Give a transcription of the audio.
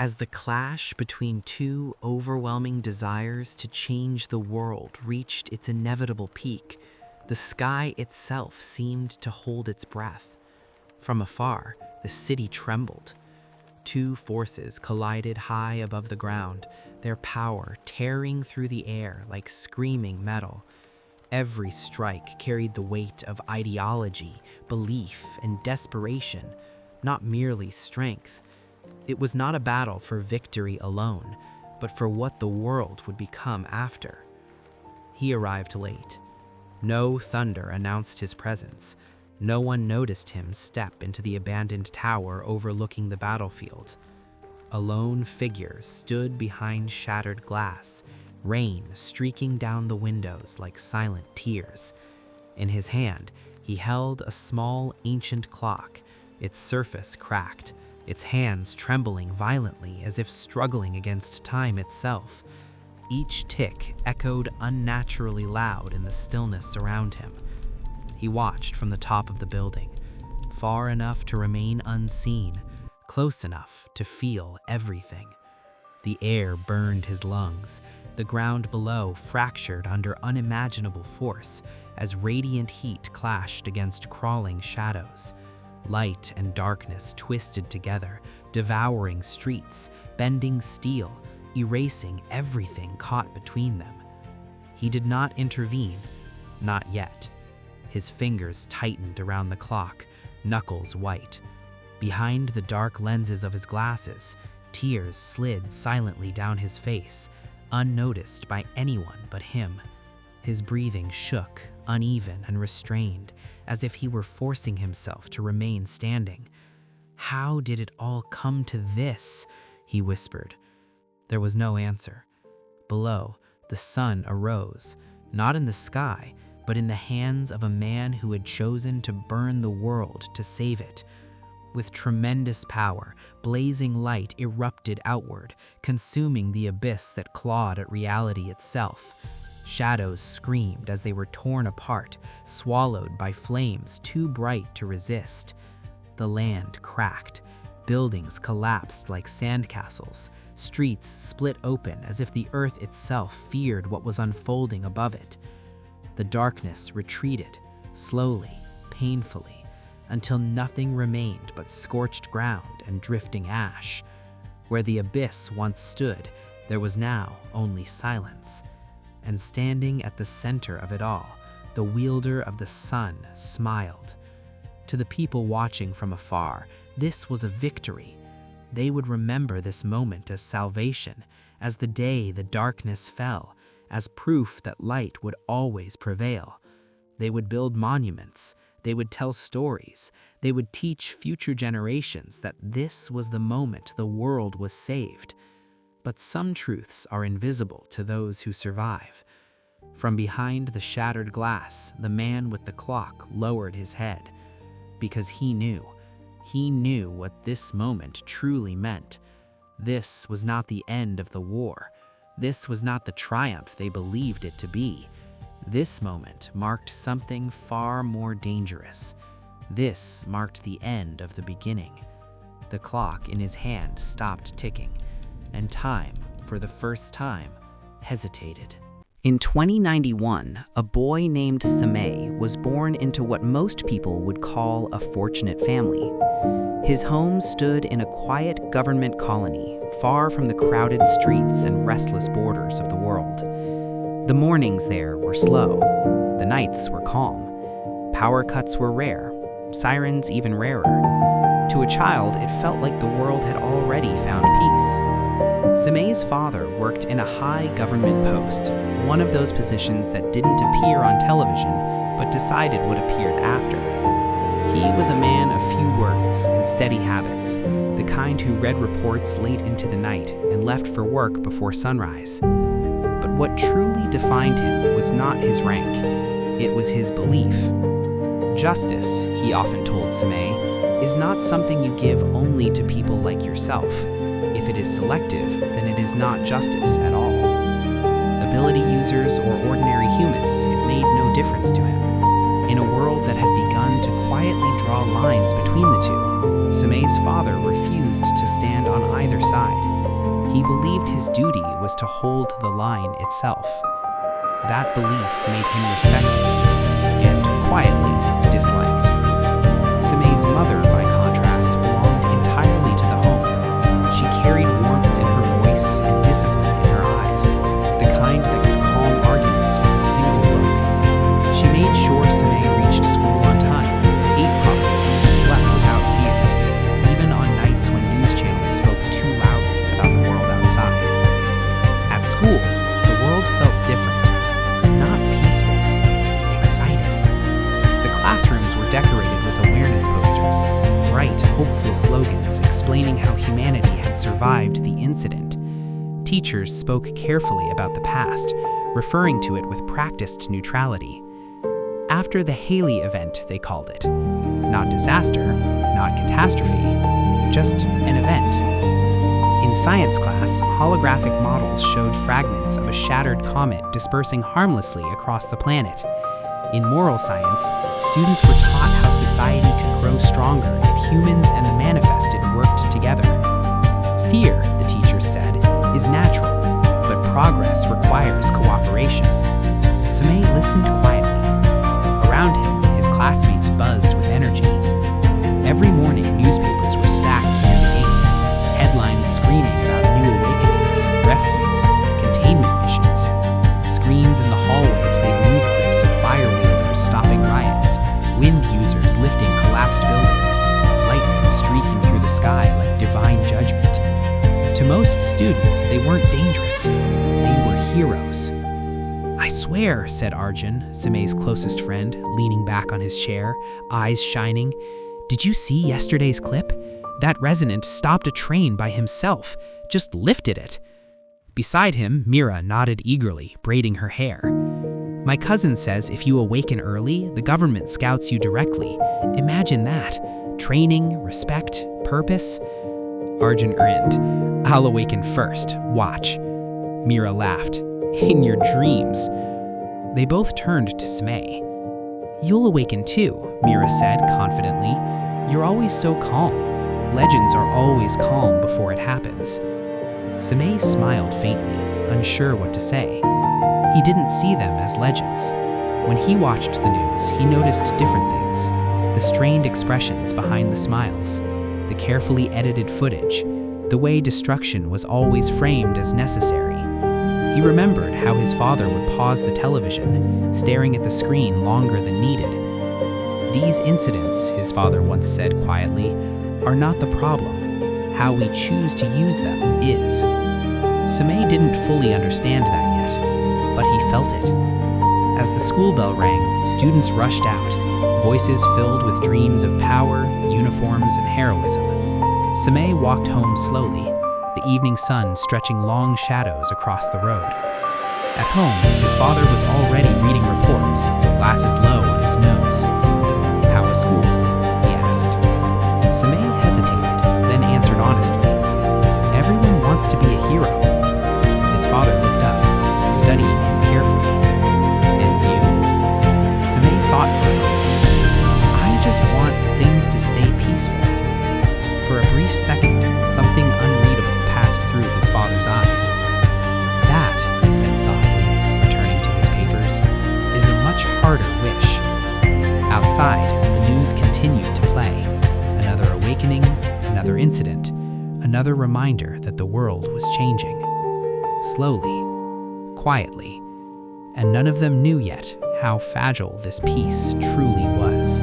As the clash between two overwhelming desires to change the world reached its inevitable peak, the sky itself seemed to hold its breath. From afar, the city trembled. Two forces collided high above the ground, their power tearing through the air like screaming metal. Every strike carried the weight of ideology, belief, and desperation, not merely strength. It was not a battle for victory alone, but for what the world would become after. He arrived late. No thunder announced his presence. No one noticed him step into the abandoned tower overlooking the battlefield. A lone figure stood behind shattered glass, rain streaking down the windows like silent tears. In his hand, he held a small, ancient clock, its surface cracked, its hands trembling violently as if struggling against time itself. Each tick echoed unnaturally loud in the stillness around him. He watched from the top of the building, far enough to remain unseen, close enough to feel everything. The air burned his lungs. The ground below fractured under unimaginable force as radiant heat clashed against crawling shadows. Light and darkness twisted together, devouring streets, bending steel, erasing everything caught between them. He did not intervene, not yet. His fingers tightened around the clock, knuckles white. Behind the dark lenses of his glasses, tears slid silently down his face, unnoticed by anyone but him. His breathing shook, uneven and restrained, as if he were forcing himself to remain standing. "How did it all come to this?" he whispered. There was no answer. Below, the sun arose, not in the sky, but in the hands of a man who had chosen to burn the world to save it. With tremendous power, blazing light erupted outward, consuming the abyss that clawed at reality itself. Shadows screamed as they were torn apart, swallowed by flames too bright to resist. The land cracked. Buildings collapsed like sandcastles. Streets split open as if the earth itself feared what was unfolding above it. The darkness retreated, slowly, painfully, until nothing remained but scorched ground and drifting ash. Where the abyss once stood, there was now only silence. And standing at the center of it all, the wielder of the sun smiled. To the people watching from afar, this was a victory. They would remember this moment as salvation, as the day the darkness fell, as proof that light would always prevail. They would build monuments, they would tell stories, they would teach future generations that this was the moment the world was saved. But some truths are invisible to those who survive. From behind the shattered glass, the man with the clock lowered his head, because he knew what this moment truly meant. This was not the end of the war. This was not the triumph they believed it to be. This moment marked something far more dangerous. This marked the end of the beginning. The clock in his hand stopped ticking, and time, for the first time, hesitated. In 2091, a boy named Samay was born into what most people would call a fortunate family. His home stood in a quiet government colony, far from the crowded streets and restless borders of the world. The mornings there were slow. The nights were calm. Power cuts were rare, sirens even rarer. To a child, it felt like the world had already found peace. Samay's father worked in a high government post, one of those positions that didn't appear on television, but decided what appeared after. He was a man of few words and steady habits, the kind who read reports late into the night and left for work before sunrise. But what truly defined him was not his rank, it was his belief. Justice, he often told Samay, is not something you give only to people like yourself. If it is selective, then it is not justice at all. Ability users or ordinary humans, it made no difference to him. In a world that had begun to quietly draw lines between the two, Samay's father refused to stand on either side. He believed his duty was to hold the line itself. That belief made him respected and quietly disliked. Simei's mother, by contrast, belonged entirely to the home. She carried warmth in her voice and discipline in her eyes, the kind that could calm arguments with a single look. She made sure Simei reached school on time, ate properly, and slept without fear, even on nights when news channels spoke too loudly about the world outside. At school, the world felt different, not peaceful, excited. The classrooms were decorated with awareness posters, bright, hopeful slogans explaining how humanity had survived the incident. Teachers spoke carefully about the past, referring to it with practiced neutrality. After the Haley event, they called it. Not disaster, not catastrophe, just an event. In science class, holographic models showed fragments of a shattered comet dispersing harmlessly across the planet. In moral science, students were taught how society could grow stronger if humans and the manifested worked together. Fear, the teachers said, is natural, but progress requires cooperation. Simei listened quietly. Around him, his classmates buzzed with energy. Every morning, newspapers were stacked near the gate, headlines screaming about new awakenings, rescues, containment missions. Screens in the hallway played news clips of fire wielders stopping riots, wind users lifting collapsed buildings, lightning streaking through the sky like divine judgment. To most students, they weren't dangerous. They were heroes. "I swear," said Arjun, Simei's closest friend, leaning back on his chair, eyes shining. "Did you see yesterday's clip? That resident stopped a train by himself, just lifted it." Beside him, Mira nodded eagerly, braiding her hair. "My cousin says if you awaken early, the government scouts you directly. Imagine that. Training, respect, purpose." Arjun grinned. "I'll awaken first. Watch." Mira laughed. "In your dreams." They both turned to Simei. "You'll awaken too," Mira said confidently. "You're always so calm. Legends are always calm before it happens." Simei smiled faintly, unsure what to say. He didn't see them as legends. When he watched the news, he noticed different things. The strained expressions behind the smiles, the carefully edited footage, the way destruction was always framed as necessary. He remembered how his father would pause the television, staring at the screen longer than needed. "These incidents," his father once said quietly, "are not the problem. How we choose to use them is." Simei didn't fully understand that yet, but he felt it. As the school bell rang, students rushed out, voices filled with dreams of power, uniforms, and heroism. Simei walked home slowly, the evening sun stretching long shadows across the road. At home, his father was already reading reports, glasses low on his nose. "How was school?" he asked. Simei hesitated, then answered honestly, "Everyone wants to be a hero." His father looked up, studying him carefully. "And you?" Simei thought for a moment. "I just want things to stay peaceful." For a brief second, something unreadable passed through his father's eyes. "That," he said softly, returning to his papers, "is a much harder wish." Outside, the news continued to play. Another awakening, another incident, another reminder that the world was changing. Slowly, quietly, and none of them knew yet how fragile this peace truly was.